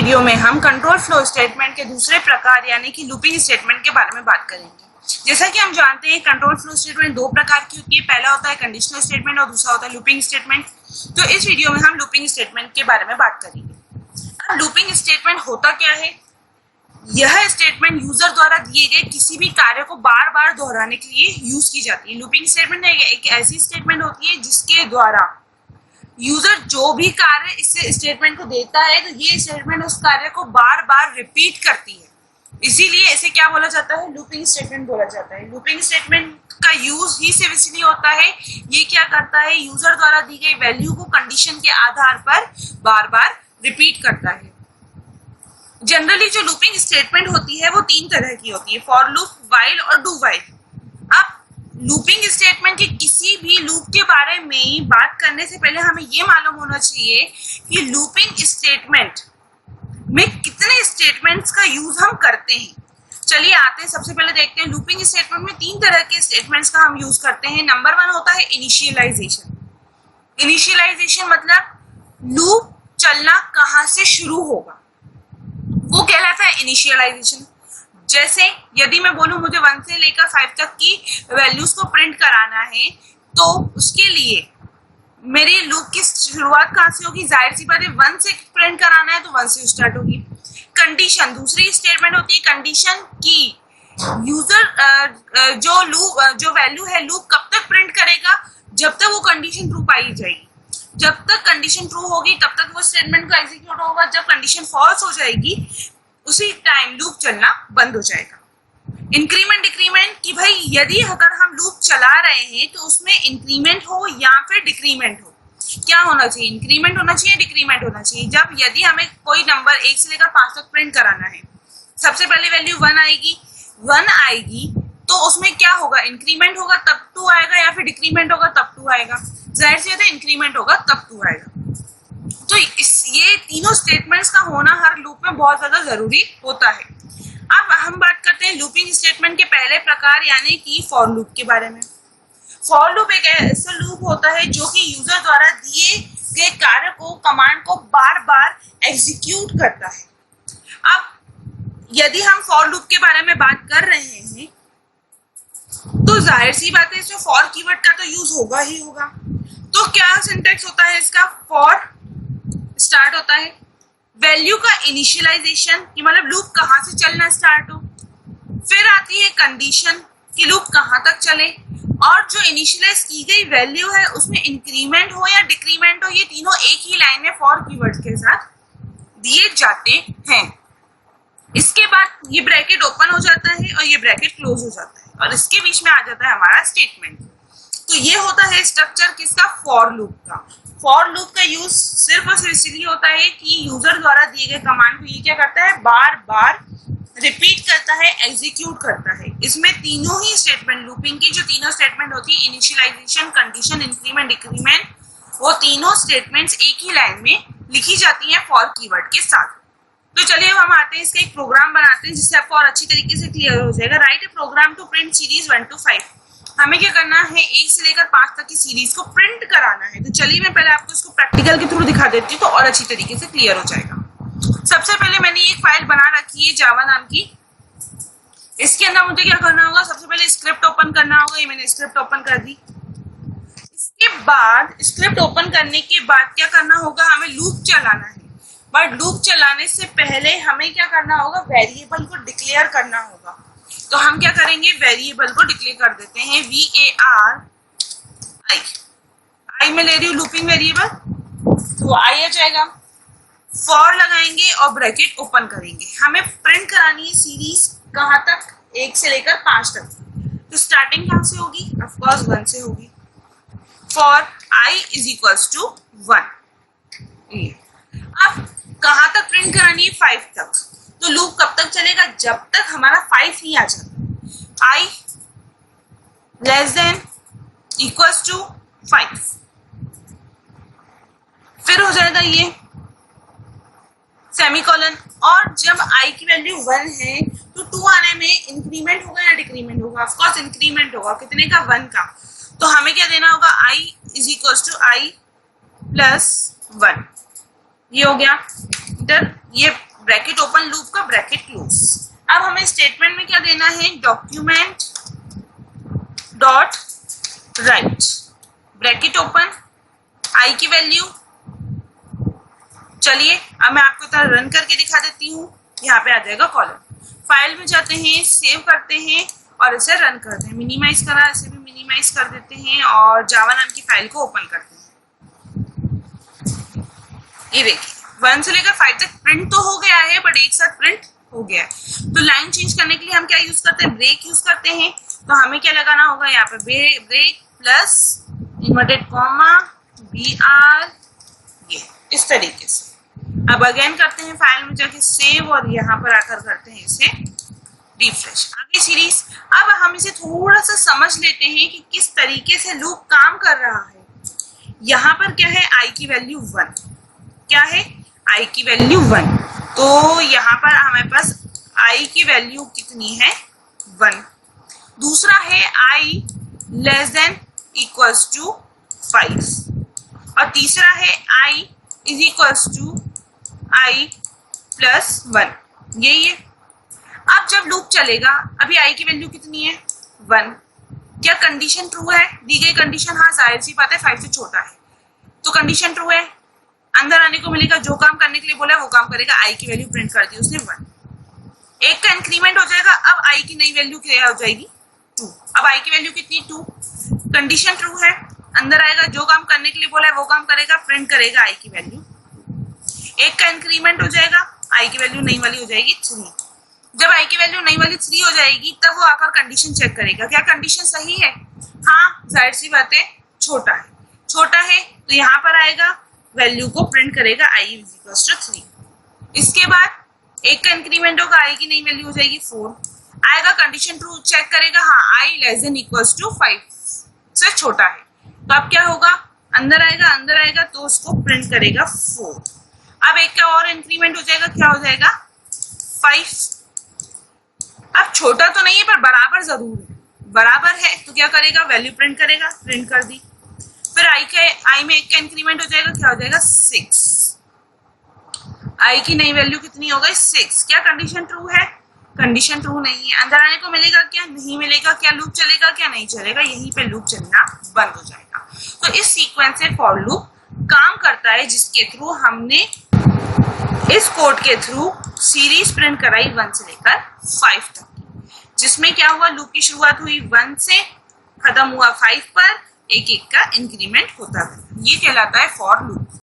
Video में हम control flow statement के दूसरे प्रकार यानी कि लूपिंग स्टेटमेंट के बारे में बात करेंगे। जैसा कि हम जानते हैं कंट्रोल फ्लो स्टेटमेंट दो प्रकार की होती है, पहला होता है कंडीशनल स्टेटमेंट और दूसरा होता है लूपिंग स्टेटमेंट। तो इस वीडियो में हम लूपिंग स्टेटमेंट के बारे में बात करेंगे। अब लूपिंग स्टेटमेंट होता क्या है? यह स्टेटमेंट यूजर द्वारा दिए गए किसी भी कार्य को बार बार दोहराने के लिए यूज की जाती है। लूपिंग स्टेटमेंट एक ऐसी स्टेटमेंट होती है जिसके द्वारा यूजर जो भी कार्य इस स्टेटमेंट को देता है तो ये स्टेटमेंट उस कार्य को बार बार रिपीट करती है, इसीलिए इसे क्या बोला जाता है? लूपिंग स्टेटमेंट बोला जाता है। लूपिंग स्टेटमेंट का यूज ही सिर्फ इसलिए होता है, ये क्या करता है, यूजर द्वारा दी गई वैल्यू को कंडीशन के आधार पर बार बार रिपीट करता है। जनरली जो लूपिंग स्टेटमेंट होती है वो तीन तरह की होती है, फॉर लूप, व्हाइल और डू व्हाइल। अब लूपिंग स्टेटमेंट के किसी भी लूप के बारे में बात करने से पहले हमें ये मालूम होना चाहिए कि लूपिंग स्टेटमेंट में कितने स्टेटमेंट्स का यूज हम करते हैं। चलिए आते हैं, सबसे पहले देखते हैं लूपिंग स्टेटमेंट में तीन तरह के स्टेटमेंट्स का हम यूज करते हैं। नंबर 1 होता है इनिशियलाइजेशन। इनिशियलाइजेशन मतलब लूप चलना कहाँ से शुरू होगा, वो कहलाता है इनिशियलाइजेशन। जैसे यदि मैं बोलूं मुझे 1 से लेकर 5 तक की वैल्यूज को प्रिंट कराना है तो उसके लिए मेरी लूप की शुरुआत कहाँ से होगी? जाहिर सी बात है 1 से प्रिंट कराना है तो 1 से स्टार्ट होगी। कंडीशन दूसरी स्टेटमेंट होती है, कंडीशन की यूजर जो वैल्यू है लूप कब तक प्रिंट करेगा, जब तक वो कंडीशन ट्रू पाई जाएगी। जब तक कंडीशन ट्रू होगी तब तक वो स्टेटमेंट को एग्जीक्यूट होगा। जब कंडीशन फॉल्स हो जाएगी उसी टाइम लूप चलना बंद हो जाएगा। इंक्रीमेंट डिक्रीमेंट कि भाई यदि अगर हम लूप चला रहे हैं तो उसमें इंक्रीमेंट हो या फिर डिक्रीमेंट हो, क्या होना चाहिए? इंक्रीमेंट होना चाहिए, डिक्रीमेंट होना चाहिए। जब यदि हमें कोई नंबर 1 से लेकर 5 तक प्रिंट कराना है, सबसे पहले वैल्यू 1 आएगी तो उसमें क्या होगा? इंक्रीमेंट होगा तब 2 आएगा या फिर डिक्रीमेंट होगा तब 2 आएगा। जाहिर सी बात है इंक्रीमेंट होगा तब 2 आएगा। तो ये तीनों स्टेटमेंट्स का होना हर लूप में बहुत ज्यादा जरूरी होता है। अब हम बात करते हैं लूपिंग स्टेटमेंट के पहले प्रकार यानी कि फॉर लूप के बारे में। फॉर लूप एक ऐसा लूप होता है जो कि यूजर द्वारा दिए गए कार्य को, कमांड को बार बार एग्जीक्यूट करता है। अब यदि हम फॉर लूप के बारे में बात कर रहे हैं तो जाहिर सी बात है इसमें फॉर कीवर्ड का तो यूज होगा ही होगा। तो क्या सिंटैक्स होता है इसका? फॉर स्टार्ट होता है वैल्यू का इनिशियलाइजेशन कि मतलब लूप कहाँ से चलना स्टार्ट हो, फिर आती है कंडीशन कि लूप कहाँ तक चले, और जो इनिशियलाइज की गई वैल्यू है उसमें इंक्रीमेंट हो या डिक्रीमेंट हो, ये तीनों एक ही लाइन में फॉर कीवर्ड के साथ दिए जाते हैं। इसके बाद ये ब्रैकेट ओपन हो जाता है और ये ब्रैकेट क्लोज हो जाता है और इसके बीच में आ जाता है हमारा स्टेटमेंट। तो ये होता है स्ट्रक्चर किसका? फॉर लूप का। फॉर लूप का यूज सिर्फ और सिर्फ इसलिए होता है कि यूजर द्वारा दिए गए कमांड को ये क्या करता है? बार बार रिपीट करता है, एग्जीक्यूट करता है। इसमें तीनों ही स्टेटमेंट, लूपिंग की जो तीनों स्टेटमेंट होती है, इनिशियलाइजेशन, कंडीशन, इंक्रीमेंट, डिक्रीमेंट, वो तीनों स्टेटमेंट्स एक ही लाइन में लिखी जाती हैं फॉर कीवर्ड के साथ। तो चलिए अब हम आते हैं, इसका एक प्रोग्राम बनाते हैं जिससे आपको और अच्छी तरीके से क्लियर हो जाएगा। Write a program to print series 1 to 5। हमें क्या करना है? 1 से लेकर 5 तक की सीरीज को प्रिंट कराना है। तो चलिए मैं पहले आपको इसको प्रैक्टिकल के थ्रू दिखा देती हूँ तो और अच्छी तरीके से क्लियर हो जाएगा। सबसे पहले मैंने एक फाइल बना रखी है जावा नाम की। इसके अंदर मुझे क्या करना होगा? सबसे पहले स्क्रिप्ट ओपन करना होगा। ये मैंने स्क्रिप्ट ओपन कर दी। इसके बाद स्क्रिप्ट ओपन करने के बाद क्या करना होगा? हमें लूप चलाना है। बट लूप चलाने से पहले हमें क्या करना होगा? वेरिएबल को डिक्लेयर करना होगा। तो हम क्या करेंगे? वेरिएबल को डिक्लेयर कर देते हैं VARI। आई में ले रही हूँ लूपिंग वेरिएबल, तो आई आ जाएगा। फॉर लगाएंगे और ब्रैकेट ओपन करेंगे। हमें प्रिंट करानी है सीरीज कहाँ तक? 1 से लेकर 5 तक। तो स्टार्टिंग कहाँ से होगी? ऑफकोर्स 1 से होगी। For i = 1। अब कहाँ तक प्रिंट करानी है? 5 तक। तो लूप कब तक चलेगा? जब तक हमारा 5 ही आ जाता। i ≤ 5। फिर हो जाएगा ये सेमीकोलन, और जब i की वैल्यू 1 है तो 2 आने में इंक्रीमेंट होगा या डिक्रीमेंट होगा? ऑफ कोर्स इंक्रीमेंट होगा। कितने का? 1 का। तो हमें क्या देना होगा? i = i + 1। ये हो गया। इधर ये ब्रैकेट ओपन, लूप का ब्रैकेट क्लोज। अब हमें स्टेटमेंट में क्या देना है, document dot write bracket open I की वैल्यू। चलिए अब मैं आपको तरह रन करके दिखा देती हूँ। यहाँ पे आ जाएगा कॉलम, फाइल में जाते हैं, सेव करते हैं और इसे रन करते हैं। मिनिमाइज करा, इसे भी मिनिमाइज कर देते हैं और जावा नाम की फाइल को ओपन करते हैं। ये देखिए 1 से लेकर 5 तक प्रिंट तो हो गया है, बट एक साथ प्रिंट हो गया है। तो लाइन चेंज करने के लिए हम क्या यूज करते हैं, ब्रेक यूज करते हैं। तो हमें क्या लगाना होगा, यहाँ पे break plus inverted comma BR, ये इस तरीके से। अब अगेन करते हैं, फाइल में जाके सेव और यहाँ पर आकर करते हैं इसे रिफ्रेश। आगे सीरीज, अब हम इसे थोड़ा सा समझ लेते हैं कि किस तरीके से लूप काम कर रहा है। यहाँ पर क्या है, i की वैल्यू 1, क्या है i की वैल्यू 1। तो यहाँ पर हमारे पास i की वैल्यू कितनी है, 1। दूसरा है i less than equals to 5 और तीसरा है i is equals to i plus 1, यही है। अब जब लूप चलेगा, अभी i की वैल्यू कितनी है, 1। क्या कंडीशन ट्रू है, दी गई कंडीशन, हाँ जाहिर सी बात है 5 से छोटा है तो कंडीशन ट्रू है। अंदर आने को मिलेगा, जो काम करने के लिए बोला वो काम करेगा। i की वैल्यू प्रिंट कर दी उसने 1। एक का इंक्रीमेंट हो जाएगा, अब i की नई वैल्यू क्या हो जाएगी, 2। अब i की वैल्यू कितनी, 2। कंडीशन ट्रू है, अंदर आएगा, जो काम करने के लिए बोला है वो काम करेगा, प्रिंट करेगा i की वैल्यू। एक का इंक्रीमेंट हो जाएगा, i की वैल्यू नई वाली हो जाएगी 3। जब i की वैल्यू नई वाली 3 हो जाएगी तब वो आकर कंडीशन चेक करेगा, क्या कंडीशन सही है, हाँ जाहिर सी बात है छोटा है। छोटा है तो यहाँ पर आएगा, वैल्यू को प्रिंट करेगा i इज इक्वल्स टू 3। इसके बाद एक का इंक्रीमेंट होगा, i की नई वैल्यू हो जाएगी 4। आएगा, कंडीशन ट्रू चेक करेगा, हाँ i less than equals to 5 से छोटा है। तो अब क्या होगा, अंदर आएगा तो उसको प्रिंट करेगा 4। अब एक का और इंक्रीमेंट हो जाएगा, क्या हो जाएगा 5। अब छोटा तो नहीं है पर बराबर जरूर है, बराबर है तो क्या करेगा, वैल्यू प्रिंट करेगा, प्रिंट कर दी। फिर i में एक का इंक्रीमेंट हो जाएगा, क्या हो जाएगा 6। i की नई वैल्यू कितनी हो गई 6। क्या कंडीशन ट्रू है, कंडीशन ट्रू नहीं है। अंदर आने को मिलेगा, क्या नहीं मिलेगा, क्या लूप चलेगा, क्या नहीं चलेगा, यहीं पे लूप चलना बंद हो जाएगा। तो इस सीक्वेंस से फॉर लूप काम करता है, जिसके थ्रू हमने इस कोड के थ्रू सीरीज प्रिंट कराई 1 से लेकर 5 तक की, जिसमें क्या हुआ, लूप की शुरुआत हुई 1 से, खत्म हुआ 5 पर, एक एक का इंक्रीमेंट होता है। ये कहलाता है फॉर लूप।